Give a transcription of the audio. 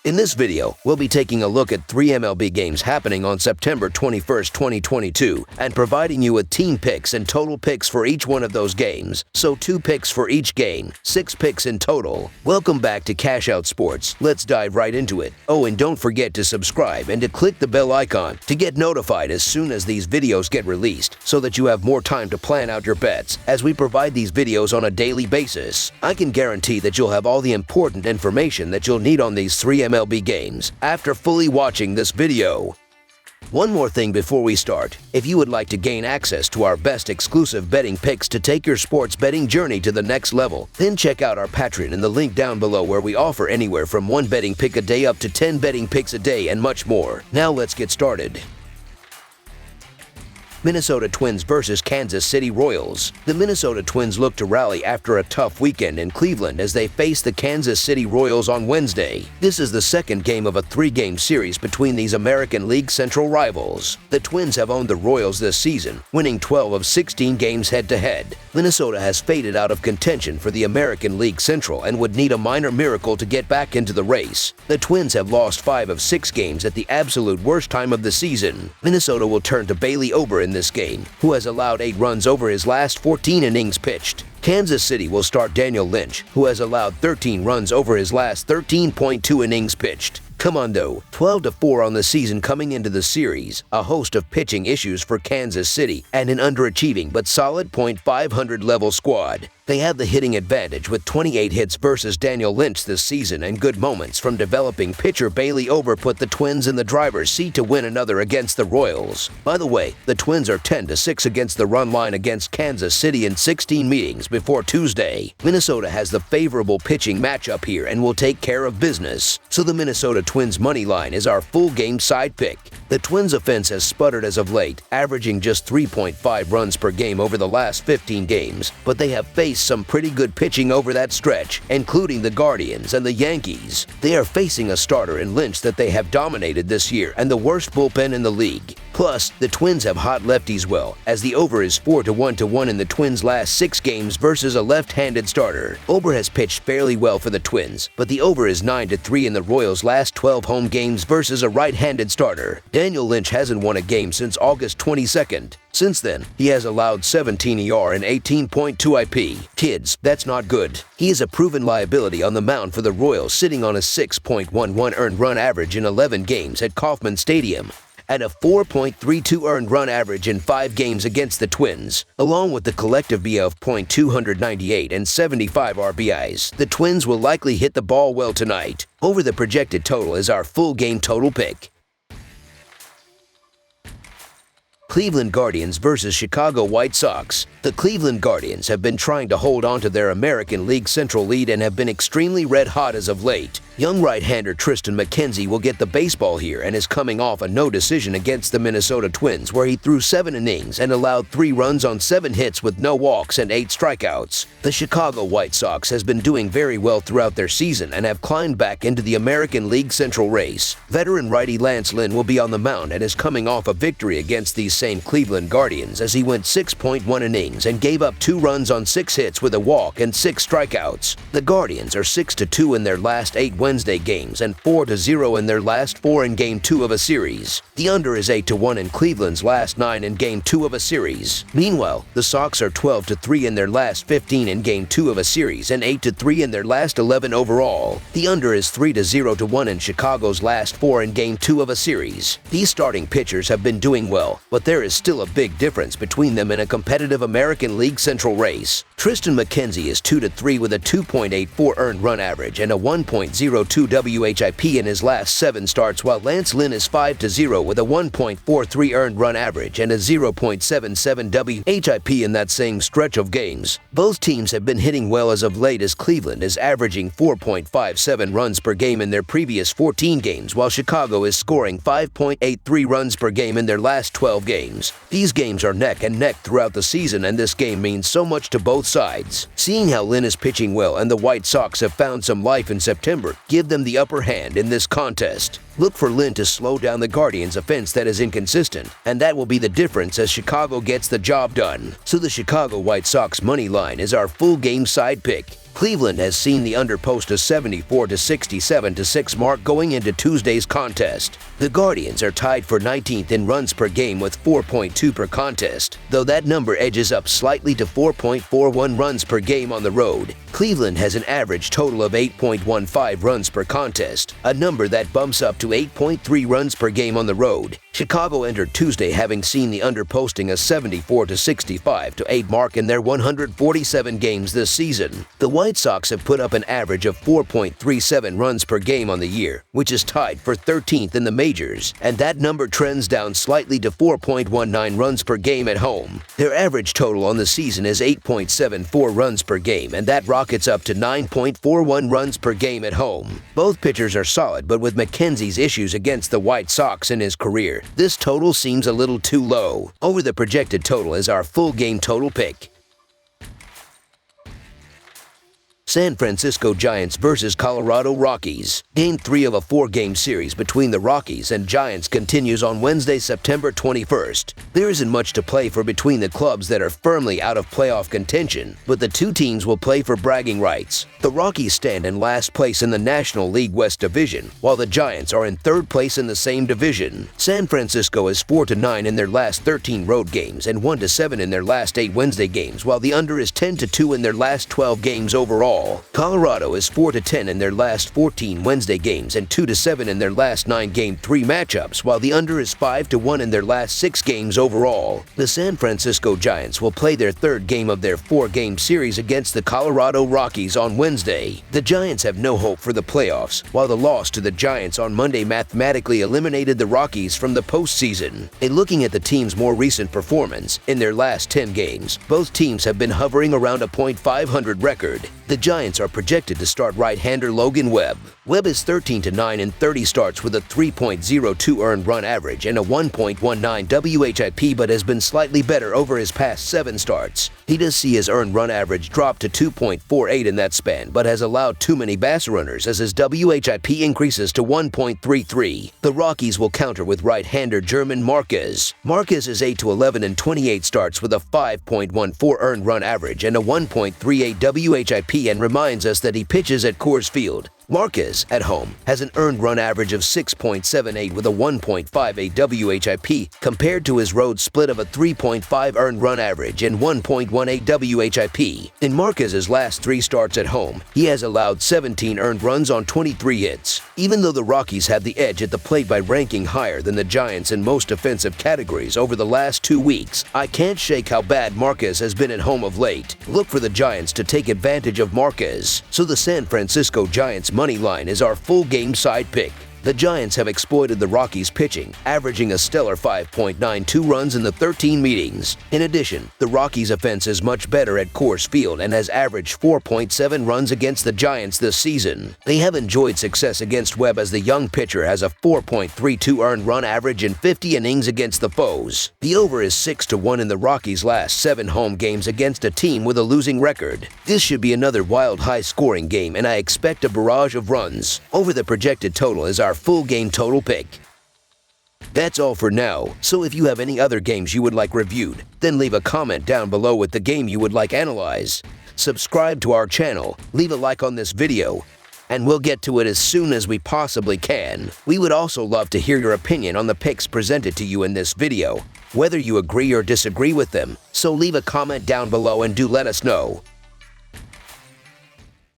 In this video, we'll be taking a look at 3 MLB games happening on September 21st, 2022, and providing you with team picks and total picks for each one of those games. So 2 picks for each game, 6 picks in total. Welcome back to Cash Out Sports. Let's dive right into it. Oh, and don't forget to subscribe and to click the bell icon to get notified as soon as these videos get released, so that you have more time to plan out your bets as we provide these videos on a daily basis. I can guarantee that you'll have all the important information that you'll need on these 3 MLB games after fully watching this video. One more thing before we start. If you would like to gain access to our best exclusive betting picks to take your sports betting journey to the next level, then check out our Patreon in the link down below, where we offer anywhere from 1 betting pick a day up to 10 betting picks a day and much more. Now let's get started. Minnesota Twins versus Kansas City Royals. The Minnesota Twins look to rally after a tough weekend in Cleveland as they face the Kansas City Royals on Wednesday. This is the second game of a 3-game series between these American League Central rivals. The Twins have owned the Royals this season, winning 12 of 16 games head-to-head. Minnesota has faded out of contention for the American League Central and would need a minor miracle to get back into the race. The Twins have lost 5 of 6 games at the absolute worst time of the season. Minnesota will turn to Bailey Ober in this game, who has allowed 8 runs over his last 14 innings pitched. Kansas City will start Daniel Lynch, who has allowed 13 runs over his last 13.2 innings pitched. Commando, 12-4 on the season coming into the series, a host of pitching issues for Kansas City, and an underachieving but solid .500 level squad. They have the hitting advantage with 28 hits versus Daniel Lynch this season, and good moments from developing pitcher Bailey Ober put the Twins in the driver's seat to win another against the Royals. By the way, the Twins are 10-6 against the run line against Kansas City in 16 meetings before Tuesday. Minnesota has the favorable pitching matchup here and will take care of business, so the Minnesota Twins money line is our full game side pick. The Twins offense has sputtered as of late, averaging just 3.5 runs per game over the last 15 games, but they have faced some pretty good pitching over that stretch, including the Guardians and the Yankees. They are facing a starter in Lynch that they have dominated this year and the worst bullpen in the league. Plus, the Twins have hot lefties well, as the over is 4-1 in the Twins' last 6 games versus a left-handed starter. Ober has pitched fairly well for the Twins, but the over is 9-3 in the Royals' last 12 home games versus a right-handed starter. Daniel Lynch hasn't won a game since August 22nd. Since then, he has allowed 17 ER and 18.2 IP. Kids, that's not good. He is a proven liability on the mound for the Royals, sitting on a 6.11 earned run average in 11 games at Kauffman Stadium, and a 4.32 earned run average in 5 games against the Twins, along with the collective BA of .298 and 75 RBIs. The Twins will likely hit the ball well tonight. Over the projected total is our full game total pick. Cleveland Guardians versus Chicago White Sox. The Cleveland Guardians have been trying to hold on to their American League Central lead and have been extremely red-hot as of late. Young right-hander Tristan McKenzie will get the baseball here and is coming off a no decision against the Minnesota Twins, where he threw 7 innings and allowed 3 runs on 7 hits with no walks and 8 strikeouts. The Chicago White Sox has been doing very well throughout their season and have climbed back into the American League Central race. Veteran righty Lance Lynn will be on the mound and is coming off a victory against these same Cleveland Guardians, as he went 6.1 innings and gave up 2 runs on 6 hits with a walk and 6 strikeouts. The Guardians are 6-2 in their last 8 Wednesday games and 4-0 in their last 4 in Game 2 of a series. The under is 8-1 in Cleveland's last 9 in Game 2 of a series. Meanwhile, the Sox are 12-3 in their last 15 in Game 2 of a series and 8-3 in their last 11 overall. The under is 3-0-1 in Chicago's last 4 in Game 2 of a series. These starting pitchers have been doing well, but there is still a big difference between them in a competitive American League Central race. Tristan McKenzie is 2-3 with a 2.84 earned run average and a 1.02 WHIP in his last 7 starts, while Lance Lynn is 5-0 with a 1.43 earned run average and a 0.77 WHIP in that same stretch of games. Both teams have been hitting well as of late, as Cleveland is averaging 4.57 runs per game in their previous 14 games, while Chicago is scoring 5.83 runs per game in their last 12 games. These games are neck and neck throughout the season, and this game means so much to both sides. Seeing how Lynn is pitching well and the White Sox have found some life in September give them the upper hand in this contest. Look for Lynn to slow down the Guardians' offense that is inconsistent, and that will be the difference as Chicago gets the job done. So the Chicago White Sox money line is our full game side pick. Cleveland has seen the under post a 74 to 67 to 6 mark going into Tuesday's contest. The Guardians are tied for 19th in runs per game with 4.2 per contest, though that number edges up slightly to 4.41 runs per game on the road. Cleveland has an average total of 8.15 runs per contest, a number that bumps up to 8.3 runs per game on the road. Chicago entered Tuesday having seen the under posting a 74 to 65 to 8 mark in their 147 games this season. The White Sox have put up an average of 4.37 runs per game on the year, which is tied for 13th in the majors, and that number trends down slightly to 4.19 runs per game at home. Their average total on the season is 8.74 runs per game, and that rockets up to 9.41 runs per game at home. Both pitchers are solid, but with McKenzie's issues against the White Sox in his career, this total seems a little too low. Over the projected total is our full game total pick. San Francisco Giants vs. Colorado Rockies. Game 3 of a 4-game series between the Rockies and Giants continues on Wednesday, September 21st. There isn't much to play for between the clubs that are firmly out of playoff contention, but the two teams will play for bragging rights. The Rockies stand in last place in the National League West Division, while the Giants are in third place in the same division. San Francisco is 4-9 in their last 13 road games and 1-7 in their last 8 Wednesday games, while the under is 10-2 in their last 12 games overall. Colorado is 4-10 in their last 14 Wednesday games and 2-7 in their last 9 Game 3 matchups, while the under is 5-1 in their last 6 games overall. The San Francisco Giants will play their third game of their 4-game series against the Colorado Rockies on Wednesday. The Giants have no hope for the playoffs, while the loss to the Giants on Monday mathematically eliminated the Rockies from the postseason. In looking at the team's more recent performance, in their last 10 games, both teams have been hovering around a .500 record. The Giants are projected to start right-hander Logan Webb. Webb is 13-9 in 30 starts with a 3.02 earned run average and a 1.19 WHIP, but has been slightly better over his past 7 starts. He does see his earned run average drop to 2.48 in that span, but has allowed too many base runners as his WHIP increases to 1.33. The Rockies will counter with right-hander German Marquez. Marquez is 8-11 in 28 starts with a 5.14 earned run average and a 1.38 WHIP, and reminds us that he pitches at Coors Field. Marquez, at home, has an earned run average of 6.78 with a 1.58 WHIP compared to his road split of a 3.5 earned run average and 1.18 WHIP. In Marquez's last 3 starts at home, he has allowed 17 earned runs on 23 hits. Even though the Rockies have the edge at the plate by ranking higher than the Giants in most offensive categories over the last 2 weeks, I can't shake how bad Marquez has been at home of late. Look for the Giants to take advantage of Marquez. So the San Francisco Giants money line is our full game side pick. The Giants have exploited the Rockies' pitching, averaging a stellar 5.92 runs in the 13 meetings. In addition, the Rockies' offense is much better at Coors Field and has averaged 4.7 runs against the Giants this season. They have enjoyed success against Webb as the young pitcher has a 4.32 earned run average in 50 innings against the foes. The over is 6-1 in the Rockies' last 7 home games against a team with a losing record. This should be another wild high-scoring game, and I expect a barrage of runs. Over the projected total is our full game total pick. That's all for now, so if you have any other games you would like reviewed, then leave a comment down below with the game you would like analyzed. Subscribe to our channel, leave a like on this video, and we'll get to it as soon as we possibly can. We would also love to hear your opinion on the picks presented to you in this video, whether you agree or disagree with them, so leave a comment down below and do let us know.